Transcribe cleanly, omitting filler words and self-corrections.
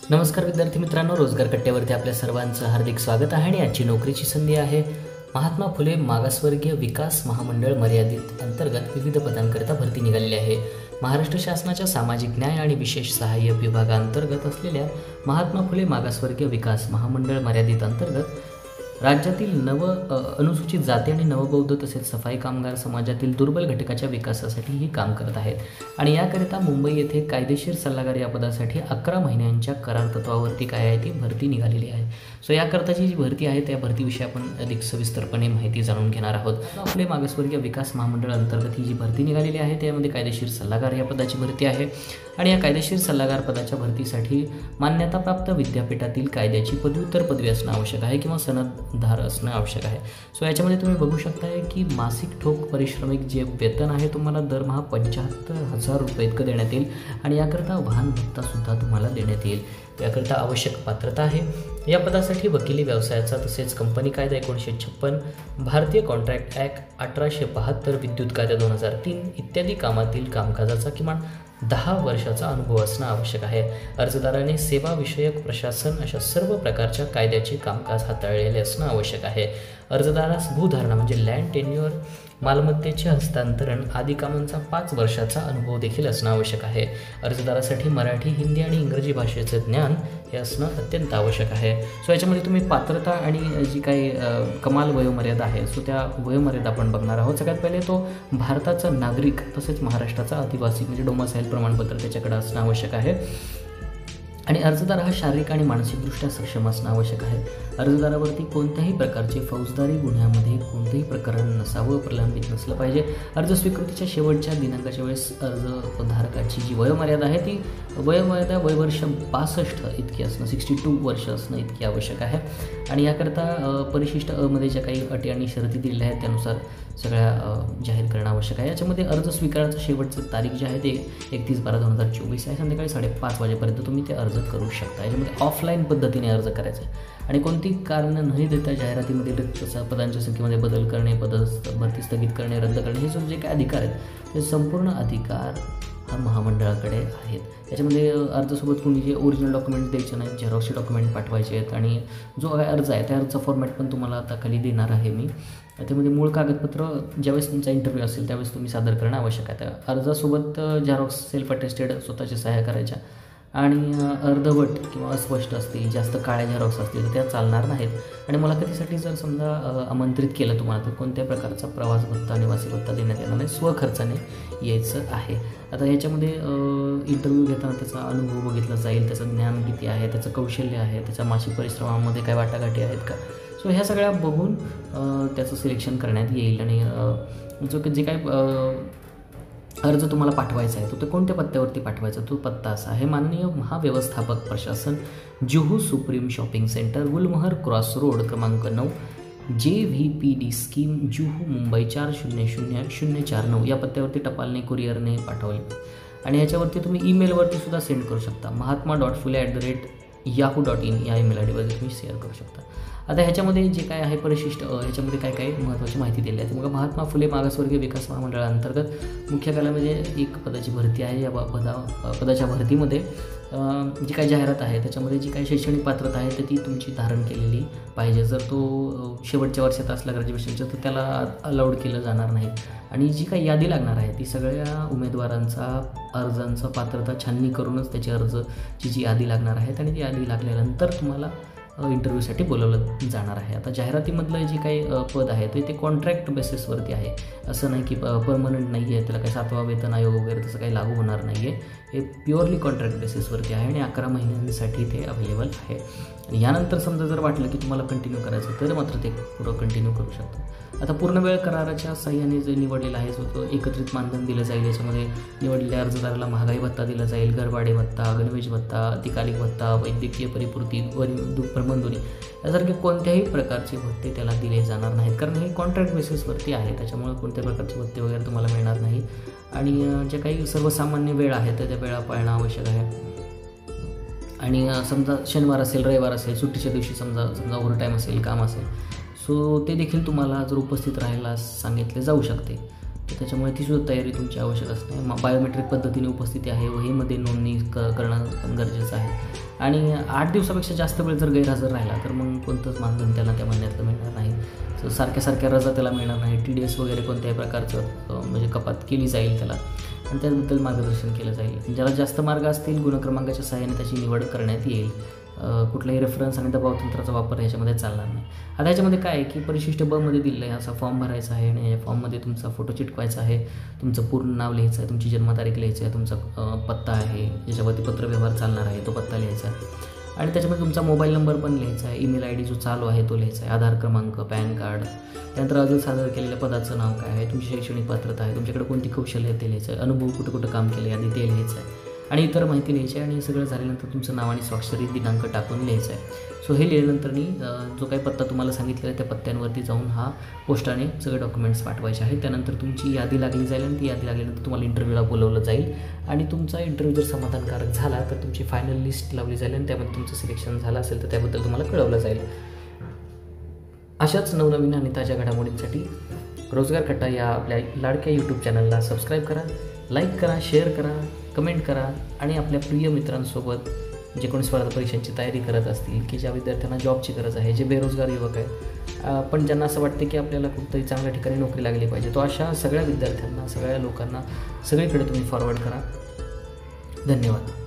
नमस्कार विद्यार्थी मित्रांनो, रोजगार कट्ट्यावरती आपल्या सर्वांचं हार्दिक स्वागत आहे आणि आजची नोकरीची संधी आहे महात्मा फुले मागासवर्गीय विकास महामंडळ मर्यादित अंतर्गत विविध पदांकरिता भरती निघालेली आहे। महाराष्ट्र शासनाच्या सामाजिक न्याय आणि विशेष सहाय्य विभागांतर्गत असलेल्या महात्मा फुले मागासवर्गीय विकास महामंडळ मर्यादित अंतर्गत राज्यातील अनुसूचित जाती आणि नवबौद्ध तसेच सफाई कामगार समाजातील दुर्बल घटकाच्या विकासासाठी ही काम करत आहेत आणि याकरिता मुंबई येथे कायदेशीर सल्लागार या पदासाठी 11 महिन्यांच्या करार तत्वावरती काय आहे ती भरती निघालेली आहे। सो याकरताची जी भरती आहे त्या भरतीविषयी आपण अधिक सविस्तरपणे माहिती जाणून घेणार आहोत। आपले मागासवर्गीय विकास महामंडळ अंतर्गत ही जी भरती निघालेली आहे त्यामध्ये कायदेशीर सल्लागार या पदाची भरती आहे आणि या कायदेशीर सल्लागार पदाच्या भरतीसाठी मान्यताप्राप्त विद्यापीठातील कायद्याची पदव्युत्तर पदवी असणं आवश्यक आहे किंवा सनदधार असणं आवश्यक आहे। सो याच्यामध्ये तुम्ही बघू शकताय की मासिक ठोक परिश्रमिक जे वेतन आहे तुम्हाला दरमहा 75,000 रुपये इतकं देण्यात येईल आणि याकरता वाहन भत्तासुद्धा तुम्हाला देण्यात येईल। याकरता आवश्यक पात्रता आहे या पदासाठी वकिली व्यवसायाचा तसेच कंपनी कायदा 1956, भारतीय कॉन्ट्रॅक्ट ॲक्ट 1872, विद्युत कायदा 2003 इत्यादी कामातील कामकाजाचा किमान 10 वर्षाचा अनुभव असणं आवश्यक आहे। अर्जदाराने सेवा विषयक प्रशासन अशा सर्व प्रकारच्या कायद्याचे कामकाज हाताळलेले असणं आवश्यक आहे। अर्जदारास भूधारणा म्हणजे लँड टेन्युअर, मालमत्तेचे हस्तांतरण आदी कामांचा 5 वर्षाचा अनुभव देखील असणं आवश्यक आहे। अर्जदारासाठी मराठी, हिंदी आणि इंग्रजी भाषेचे ज्ञान हे असणं अत्यंत आवश्यक आहे। सो याच्यामध्ये तुम्ही पात्रता आणि जी काही कमाल वयोमर्यादा आहे सो त्या वयोमर्यादा आपण बघणार आहोत। सगळ्यात पहिले तो भारताचा नागरिक तसेच महाराष्ट्राचा आदिवासी म्हणजे डोमासाईल प्रमाणपत्र त्याच्याकडे असणं आवश्यक आहे आणि अर्जदार हा शारीरिक आणि मानसिकदृष्ट्या सक्षम असणं आवश्यक आहे। अर्जदारावरती कोणत्याही प्रकारचे फौजदारी गुन्ह्यामध्ये कोणतेही प्रकरण नसावं, प्रलंबित नसलं पाहिजे। अर्ज स्वीकृतीच्या शेवटच्या दिनांकाच्या वेळेस अर्जधारकाची जी वयोमर्यादा आहे ती वयोमर्यादा वयवर्ष 62 इतकी असणं 62 वर्ष असणं इतकी आवश्यक आहे आणि याकरता परिशिष्ट मध्ये ज्या काही अटी आणि शर्ती दिलेल्या आहेत त्यानुसार सगळ्या जाहीर करणं आवश्यक आहे। याच्यामध्ये अर्ज स्वीकाराचं शेवटचं तारीख जी आहे ते 31/12/2024 आहे। संध्याकाळी 5:30 वाजेपर्यंत तुम्ही ते अर्ज करू शकता। याच्यामध्ये ऑफलाईन पद्धतीने अर्ज करायचा आहे आणि कोणती कारणं न देता जाहिरातीमध्ये रिक्त पदांच्या संख्येमध्ये बदल करणे, भरती स्थगित करणे, रद्द करणे हे जे काही अधिकार आहेत ते संपूर्ण अधिकार हा महामंडळाकडे आहेत। याच्यामध्ये अर्जासोबत कोणी जे ओरिजिनल डॉक्युमेंट द्यायचे नाहीत, झेरॉक्सचे डॉक्युमेंट पाठवायचे आहेत आणि जो काय अर्ज आहे त्या अर्जचा फॉर्मॅट पण तुम्हाला आता खाली देणार आहे मी। त्यामध्ये मूळ कागदपत्र ज्यावेळेस तुमचा इंटरव्ह्यू असेल त्यावेळेस तुम्ही सादर करणं आवश्यक आहे। त्या अर्जासोबत झेरॉक्स सेल्फ अटेस्टेड स्वतःचे सह्या करायच्या आणि अर्धवट किंवा अस्पष्ट असतील, जास्त काळ्या झेरॉक्स असतील त्या चालणार नाहीत आणि मुलाखतीसाठी जर समजा आमंत्रित केलं तुम्हाला तर कोणत्या प्रकारचा प्रवास भत्ता, निवासी भत्ता देण्यात येणार नाही, स्वखर्चाने यायचं आहे। आता याच्यामध्ये इंटरव्ह्यू घेताना त्याचा अनुभव बघितला जाईल, त्याचं ज्ञान किती आहे, त्याचं कौशल्य आहे, त्याच्या मासिक परिश्रमामध्ये काय वाटाघाटी आहेत का, सो ह्या सगळ्या बघून त्याचं सिलेक्शन करण्यात येईल आणि जो जे काय अर्ज तुम्हाला पाठवायचा आहे तो कोणत्या पत्त्यावरती पाठवायचा तो पत्ता असा आहे: माननीय महाव्यवस्थापक प्रशासन, जुहू सुप्रीम शॉपिंग सेंटर, गुलमोहर क्रॉस रोड क्रमांक 9, JVPD स्कीम, जुहू, मुंबई 400049 या पत्त्यावरती टपालने कुरिअरने पाठवले आणि याच्यावरती तुम्ही ईमेलवरती सुद्धा सेंड करू शकता। mahatma.phule@yahoo.in या ईमेल आयडीवर तुम्ही शेअर करू शकता। आता ह्याच्यामध्ये जे काय आहे परिशिष्ट ह्याच्यामध्ये काय काय महत्त्वाची माहिती दिली आहे मग महात्मा फुले मागासवर्गीय विकास महामंडळाअंतर्गत मुख्य कालामध्ये एक पदाची भरती आहे। या पदाच्या भरतीमध्ये जी काही जाहिरात आहे त्याच्यामध्ये जी काही शैक्षणिक पात्रता आहे तर ती तुमची धारण केलेली पाहिजे। जर तो शेवटच्या वर्षात असला ग्रॅज्युएशनचं तर त्याला अलाउड केलं जाणार नाही आणि जी काही यादी लागणार आहे ती सगळ्या उमेदवारांचा अर्जांचा पात्रता छाननी करूनच त्याची अर्जची जी यादी लागणार आहे आणि ती यादी लागल्यानंतर तुम्हाला इंटरव्ह्यूसाठी बोलवलं जाणार आहे। आता जाहिरातीमधलं जे काही पद आहे ते कॉन्ट्रॅक्ट बेसिसवरती आहे, असं नाही की परमनंट नाही आहे, त्याला काही 7वा वेतन आयोग वगैरे तसं काही लागू होणार नाही आहे। हे प्युअरली कॉन्ट्रॅक्ट बेसिसवरती आहे आणि 11 महिन्यांसाठी ते अवेलेबल आहे आणि यानंतर समजा जर वाटलं की तुम्हाला कंटिन्यू करायचं तर मात्र ते पुढं कंटिन्यू करू शकता। आता पूर्णवेळ कराराच्या साह्याने जे निवडलेला आहे तो एकत्रित मानधन दिलं जाईल। याच्यामध्ये निवडलेल्या अर्जदाराला महागाई भत्ता दिला जाईल, घरभाडे भत्ता, गणवेश भत्ता, अतिकालिक भत्ता, वैद्यकीय परिपूर्ती, भ्रमणध्वनी यासारखे कोणत्याही प्रकारचे भत्ते त्याला दिले जाणार नाहीत कारण हे कॉन्ट्रॅक्ट बेसिसवरती आहे, त्याच्यामुळे कोणत्या प्रकारचे भत्ते वगैरे तुम्हाला मिळणार नाही आणि जे काही सर्वसामान्य वेळ आहे त्या वेळा पाळणं आवश्यक आहे आणि समजा शनिवार असेल, रविवार असेल, सुट्टीच्या दिवशी समजा ओव्हरटाईम असेल, काम असेल सो ते देखील तुम्हाला जर उपस्थित राहायला सांगितले जाऊ शकते। तर त्याच्यामुळे तीसुद्धा तयारी तुमची आवश्यक असते. बायोमेट्रिक पद्धतीने उपस्थिती आहे, वहीमध्ये नोंदणी करणं पण गरजेचं आहे. आणि 8 दिवसापेक्षा जास्त वेळ जर गैरहजर राहिला तर मग कोणतंच मानधन त्याला त्या महिन्यातलं मिळणार नाही. सारख्या रजा त्याला मिळणार नाही. TDS वगैरे कोणत्याही प्रकारचं म्हणजे कपात केली जाईल त्याला, आणि त्याबद्दल मार्गदर्शन केलं जाईल. ज्याला जास्त मार्ग असतील गुणक्रमांकाच्या सहाय्याने त्याची निवड करण्यात येईल. कुठलाही रेफरन्स आणि दबाव तंत्राचा वापर ह्याच्यामध्ये चालणार नाही. आता ह्याच्यामध्ये काय आहे की परिशिष्ट ब मध्ये दिलेलं आहे असा फॉर्म भरायचा आहे, आणि या फॉर्ममध्ये तुमचा फोटो चिटकवायचा आहे, तुमचं पूर्ण नाव लिहायचं आहे, तुमची जन्मतारीख लिहायची आहे, तुमचा पत्ता आहे ज्याच्यावरती पत्रव्यवहार चालणार आहे तो पत्ता लिहायचा आहे, आणि त्याच्यामध्ये तुमचा मोबाईल नंबर पण लिहायचा आहे, ईमेल ID जो चालू आहे तो लिहायचा आहे, आधार क्रमांक, पॅन कार्ड, त्यानंतर अर्ज सादर केलेल्या पदाचं नाव काय आहे, तुमची शैक्षणिक पात्रता आहे, तुमच्याकडे कोणती कौशल्य आहे ते लिहायचं आहे, अनुभव कुठं काम केले आधी ते लिहायचं आहे, आणि इतर माहिती लिहायची आहे. आणि हे सगळं झाल्यानंतर तुमचं नाव आणि स्वाक्षरी दिनांक टाकून लिहायचं आहे. सो हे लिहिल्यानंतर जो काही पत्ता तुम्हाला सांगितलेला आहे त्या पत्त्यांवरती जाऊन हा पोस्टाने सगळे डॉक्युमेंट्स पाठवायचे आहेत. त्यानंतर तुमची यादी लागली जाईल, आणि ती यादी लागल्यानंतर तुम्हाला इंटरव्ह्यूला बोलवलं जाईल, आणि तुमचा इंटरव्ह्यू जर समाधानकारक झाला तर तुमची फायनल लिस्ट लावली जाईल, आणि त्यामध्ये तुमचं सिलेक्शन झालं असेल तर त्याबद्दल तुम्हाला कळवलं जाईल. अशाच नवनवीन आणि ताज्या घडामोडींसाठी रोजगार कट्टा या आपल्या लाडक्या यूट्यूब चॅनलला सबस्क्राईब करा, लाईक करा, शेअर करा, कमेंट करा, आणि आपल्या प्रिय मित्रांसोबत जे कोणी स्पर्धा परीक्षांची तयारी करत असतील, की ज्या विद्यार्थ्यांना जॉबची गरज आहे, जे बेरोजगार युवक आहेत, पण ज्यांना असं वाटते की आपल्याला कुठंतरी चांगल्या ठिकाणी नोकरी लागली पाहिजे, तो अशा सगळ्या विद्यार्थ्यांना, सगळ्या लोकांना सगळीकडे तुम्ही फॉरवर्ड करा. धन्यवाद.